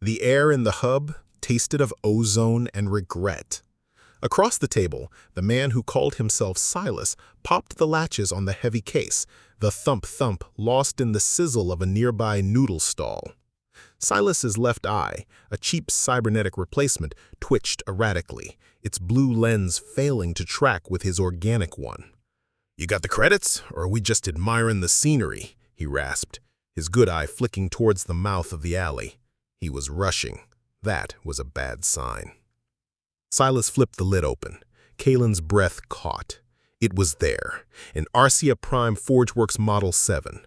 The air in the hub tasted of ozone and regret. Across the table, the man who called himself Silas popped the latches on the heavy case, the thump-thump lost in the sizzle of a nearby noodle stall. Silas's left eye, a cheap cybernetic replacement, twitched erratically, its blue lens failing to track with his organic one. "You got the credits, or are we just admiring the scenery?" he rasped, his good eye flicking towards the mouth of the alley. He was rushing. That was a bad sign. Silas flipped the lid open. Kaelen's breath caught. It was there, an Arcia Prime ForgeWorks Model 7.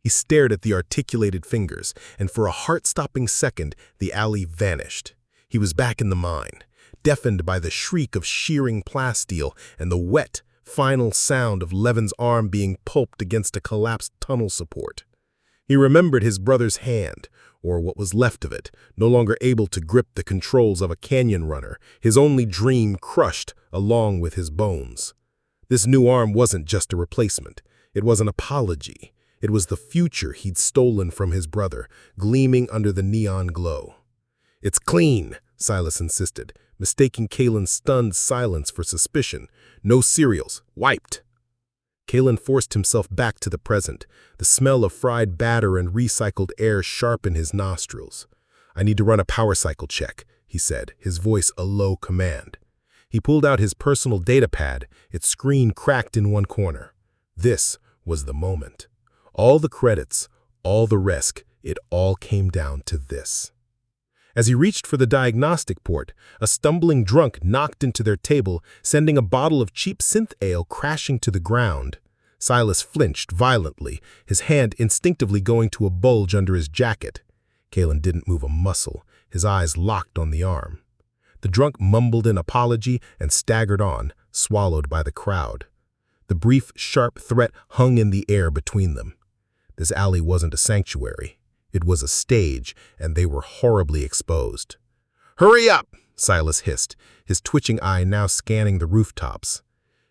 He stared at the articulated fingers, and for a heart-stopping second, the alley vanished. He was back in the mine, deafened by the shriek of shearing plasteel and the wet, final sound of Levin's arm being pulped against a collapsed tunnel support. He remembered his brother's hand, or what was left of it, no longer able to grip the controls of a canyon runner, his only dream crushed along with his bones. This new arm wasn't just a replacement. It was an apology. It was the future he'd stolen from his brother, gleaming under the neon glow. "It's clean," Silas insisted, mistaking Kaelen's stunned silence for suspicion. "No cereals. Wiped." Kaelen forced himself back to the present, the smell of fried batter and recycled air sharp in his nostrils. "I need to run a power cycle check," he said, his voice a low command. He pulled out his personal data pad, its screen cracked in one corner. This was the moment. All the credits, all the risk, it all came down to this. As he reached for the diagnostic port, a stumbling drunk knocked into their table, sending a bottle of cheap synth ale crashing to the ground. Silas flinched violently, his hand instinctively going to a bulge under his jacket. Kaelen didn't move a muscle, his eyes locked on the arm. The drunk mumbled an apology and staggered on, swallowed by the crowd. The brief, sharp threat hung in the air between them. This alley wasn't a sanctuary. It was a stage, and they were horribly exposed. "Hurry up!" Silas hissed, his twitching eye now scanning the rooftops.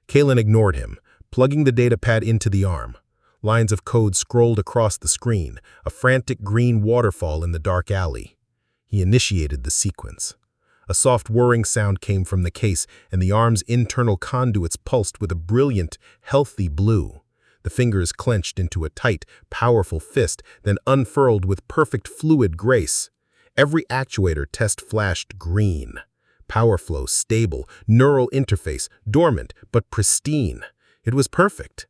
Kaelen ignored him, plugging the datapad into the arm. Lines of code scrolled across the screen, a frantic green waterfall in the dark alley. He initiated the sequence. A soft whirring sound came from the case, and the arm's internal conduits pulsed with a brilliant, healthy blue. The fingers clenched into a tight, powerful fist, then unfurled with perfect fluid grace. Every actuator test flashed green. Power flow stable, neural interface dormant but pristine. It was perfect.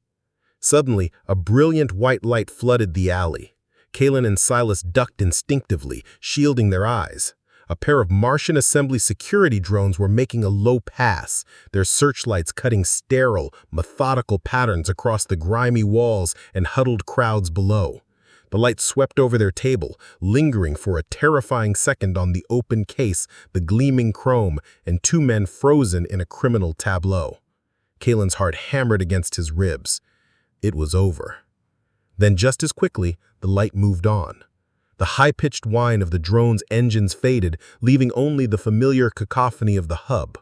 Suddenly, a brilliant white light flooded the alley. Kaelen and Silas ducked instinctively, shielding their eyes. A pair of Martian assembly security drones were making a low pass, their searchlights cutting sterile, methodical patterns across the grimy walls and huddled crowds below. The light swept over their table, lingering for a terrifying second on the open case, the gleaming chrome, and two men frozen in a criminal tableau. Kaelen's heart hammered against his ribs. It was over. Then just as quickly, the light moved on. The high-pitched whine of the drone's engines faded, leaving only the familiar cacophony of the hub.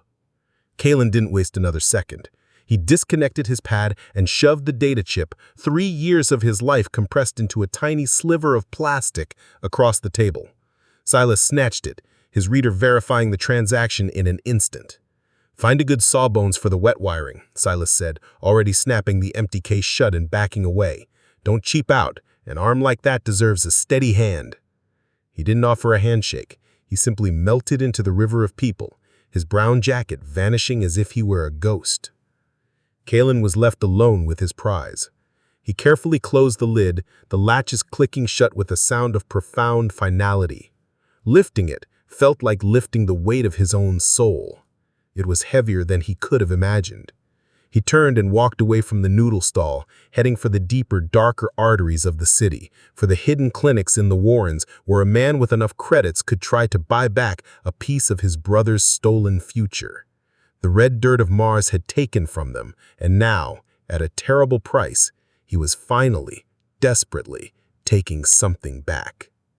Kaelen didn't waste another second. He disconnected his pad and shoved the data chip, 3 years of his life compressed into a tiny sliver of plastic, across the table. Silas snatched it, his reader verifying the transaction in an instant. "Find a good sawbones for the wet wiring," Silas said, already snapping the empty case shut and backing away. "Don't cheap out. An arm like that deserves a steady hand." He didn't offer a handshake. He simply melted into the river of people, his brown jacket vanishing as if he were a ghost. Kaelen was left alone with his prize. He carefully closed the lid, the latches clicking shut with a sound of profound finality. Lifting it felt like lifting the weight of his own soul. It was heavier than he could have imagined. He turned and walked away from the noodle stall, heading for the deeper, darker arteries of the city, for the hidden clinics in the Warrens where a man with enough credits could try to buy back a piece of his brother's stolen future. The red dirt of Mars had taken from them, and now, at a terrible price, he was finally, desperately, taking something back.